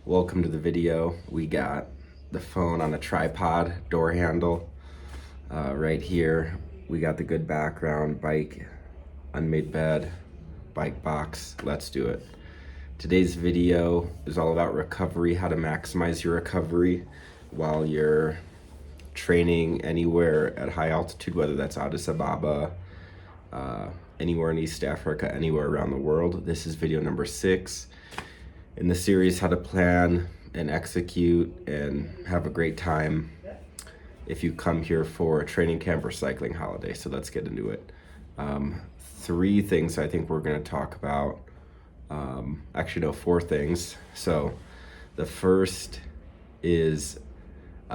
Welcome to the video. We got the phone on a tripod, door handle right here. We got the good background, bike, unmade bed, bike box. Let's do it. Today's video is all about recovery, how to maximize your recovery while you're training anywhere at high altitude, whether that's Addis Ababa, anywhere in East Africa, anywhere around the world. This is video number 6 in the series, how to plan and execute and have a great time if you come here for a training camp or cycling holiday. So let's get into it. 3 things I think we're going to talk about. Actually, no, 4 things. So the first is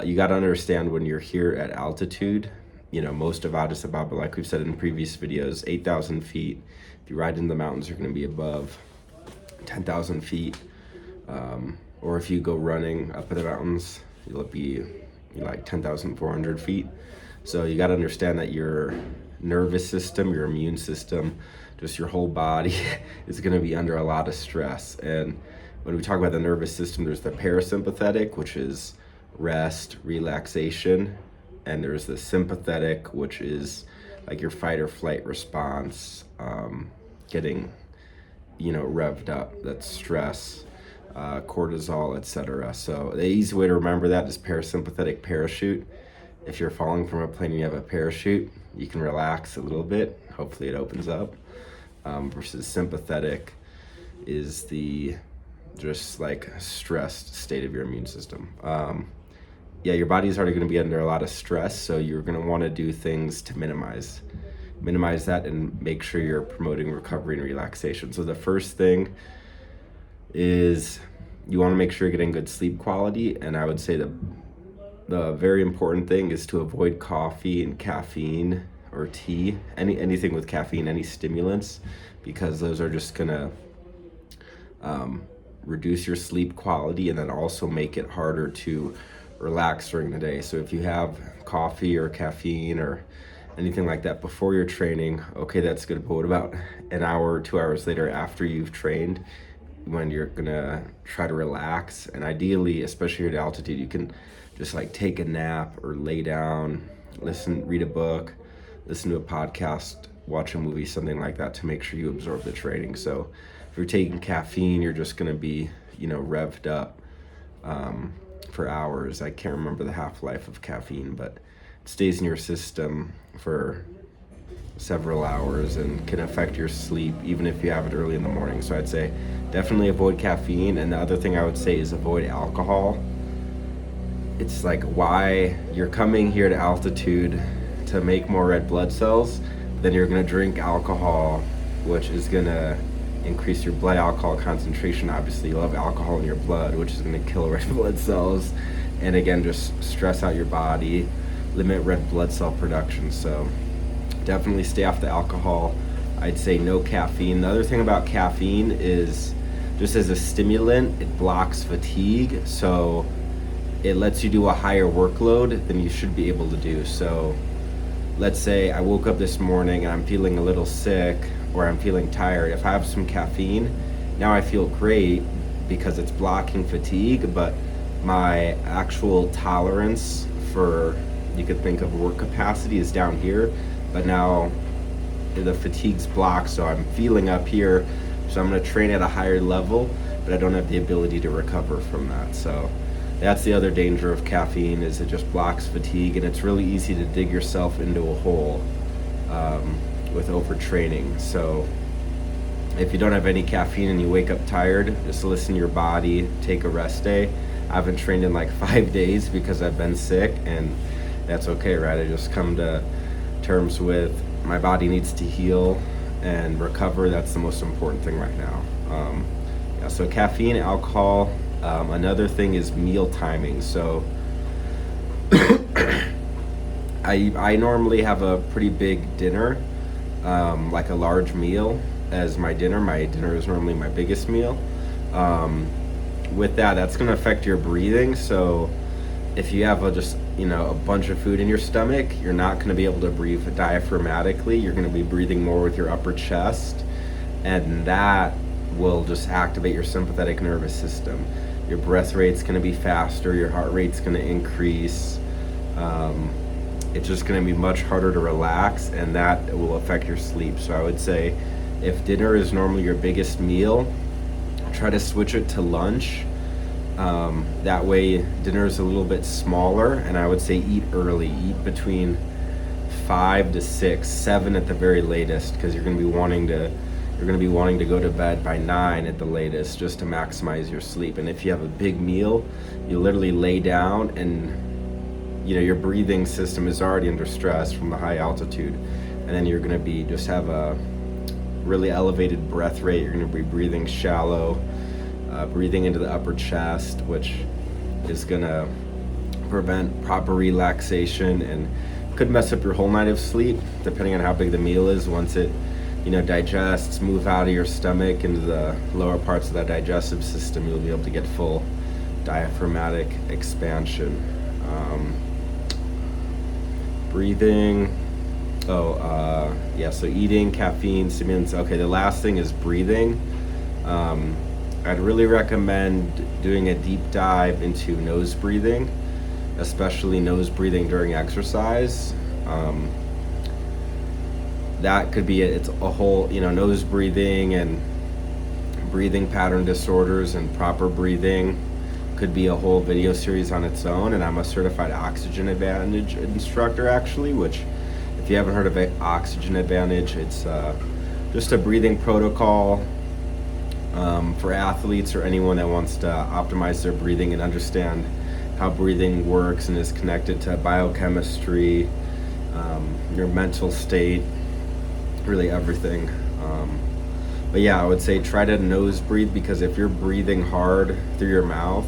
you got to understand when you're here at altitude, most of Addis Ababa, like we've said in previous videos, 8,000 feet. If you ride in the mountains, you're going to be above 10,000 feet. Or if you go running up in the mountains, you'll be like 10,400 feet. So you got to understand that your nervous system, your immune system, just your whole body is going to be under a lot of stress. And when we talk about the nervous system, there's the parasympathetic, which is rest, relaxation, and there's the sympathetic, which is like your fight or flight response, getting revved up. That's stress, cortisol, etc. So the easy way to remember that is parasympathetic parachute. If you're falling from a plane and you have a parachute, you can relax a little bit. Hopefully it opens up. Versus sympathetic is the just like stressed state of your immune system. Your body's already going to be under a lot of stress, so you're going to want to do things to minimize that and make sure you're promoting recovery and relaxation. So the first thing is you want to make sure you're getting good sleep quality, and I would say the very important thing is to avoid coffee and caffeine or tea, anything with caffeine, any stimulants, because those are just gonna reduce your sleep quality and then also make it harder to relax during the day. So if you have coffee or caffeine or anything like that before your training, okay, that's good. But what about an hour or 2 hours later after you've trained, when you're gonna try to relax? And ideally, especially at altitude, you can just like take a nap or lay down, read a book, listen to a podcast, watch a movie, something like that, to make sure you absorb the training. So if you're taking caffeine, you're just gonna be revved up for hours. I can't remember the half-life of caffeine, but it stays in your system for several hours and can affect your sleep even if you have it early in the morning. So I'd say definitely avoid caffeine. And the other thing I would say is avoid alcohol. It's like, why you're coming here to altitude to make more red blood cells, then you're going to drink alcohol, which is going to increase your blood alcohol concentration. Obviously you'll have alcohol in your blood, which is going to kill red blood cells, and again just stress out your body, limit red blood cell production. So definitely stay off the alcohol. I'd say no caffeine. The other thing about caffeine is, just as a stimulant, it blocks fatigue, so it lets you do a higher workload than you should be able to do. So let's say I woke up this morning and I'm feeling a little sick or I'm feeling tired. If I have some caffeine, now I feel great because it's blocking fatigue, but my actual tolerance for, you could think of work capacity, is down here, but now the fatigue's blocked, so I'm feeling up here, so I'm going to train at a higher level, but I don't have the ability to recover from that. So that's the other danger of caffeine, is it just blocks fatigue, and it's really easy to dig yourself into a hole with overtraining. So if you don't have any caffeine and you wake up tired, just listen to your body, take a rest day. I haven't trained in like 5 days because I've been sick, and that's okay, right? I just come to terms with my body needs to heal and recover. That's the most important thing right now. So caffeine, alcohol. Another thing is meal timing. So I normally have a pretty big dinner, like a large meal as my dinner. My dinner is normally my biggest meal. With that's going to affect your breathing. So if you have a bunch of food in your stomach, you're not going to be able to breathe diaphragmatically. You're going to be breathing more with your upper chest, and that will just activate your sympathetic nervous system. your breath rate's going to be faster, your heart rate's going to increase. It's just going to be much harder to relax, and that will affect your sleep. So I would say if dinner is normally your biggest meal, try to switch it to lunch. That way dinner is a little bit smaller, and I would say eat early. Eat between 5 to 6, 7 at the very latest, because you're going to be wanting to go to bed by 9 at the latest, just to maximize your sleep. And if you have a big meal, you literally lay down, and your breathing system is already under stress from the high altitude, and then you're going to just have a really elevated breath rate. You're going to be breathing shallow, breathing into the upper chest, which is going to prevent proper relaxation and could mess up your whole night of sleep, depending on how big the meal is. Once it digests, move out of your stomach into the lower parts of the digestive system, you'll be able to get full diaphragmatic expansion. Breathing. So eating, caffeine, stimulants. Okay, the last thing is breathing. I'd really recommend doing a deep dive into nose breathing, especially nose breathing during exercise. That could be it's a whole, nose breathing and breathing pattern disorders and proper breathing could be a whole video series on its own. And I'm a certified Oxygen Advantage instructor, actually, which, if you haven't heard of it, Oxygen Advantage, it's just a breathing protocol for athletes or anyone that wants to optimize their breathing and understand how breathing works and is connected to biochemistry, your mental state, really everything. But yeah, I would say try to nose breathe, because if you're breathing hard through your mouth,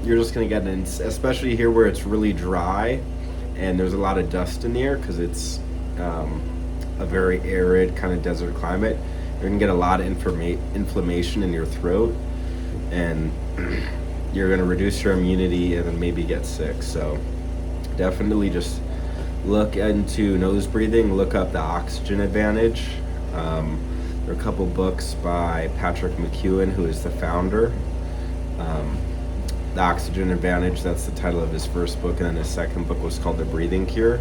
you're just going to get especially here where it's really dry and there's a lot of dust in the air, because it's a very arid kind of desert climate. You're going to get a lot of inflammation in your throat, and you're going to reduce your immunity and then maybe get sick. So definitely just look into nose breathing, look up the Oxygen Advantage. There are a couple books by Patrick McKeown, who is the founder. The Oxygen Advantage, that's the title of his first book, and then his second book was called The Breathing Cure.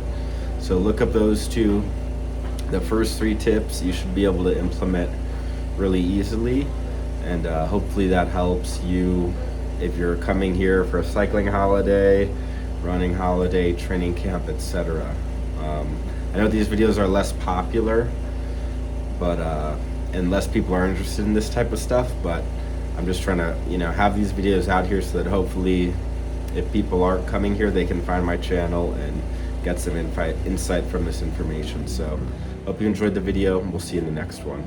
So look up those two. The first 3 tips you should be able to implement really easily, and hopefully that helps you if you're coming here for a cycling holiday, running holiday, training camp, etc. I know these videos are less popular, but and less people are interested in this type of stuff, but I'm just trying to have these videos out here so that hopefully if people aren't coming here, they can find my channel and get some insight from this information. So hope you enjoyed the video, and we'll see you in the next one.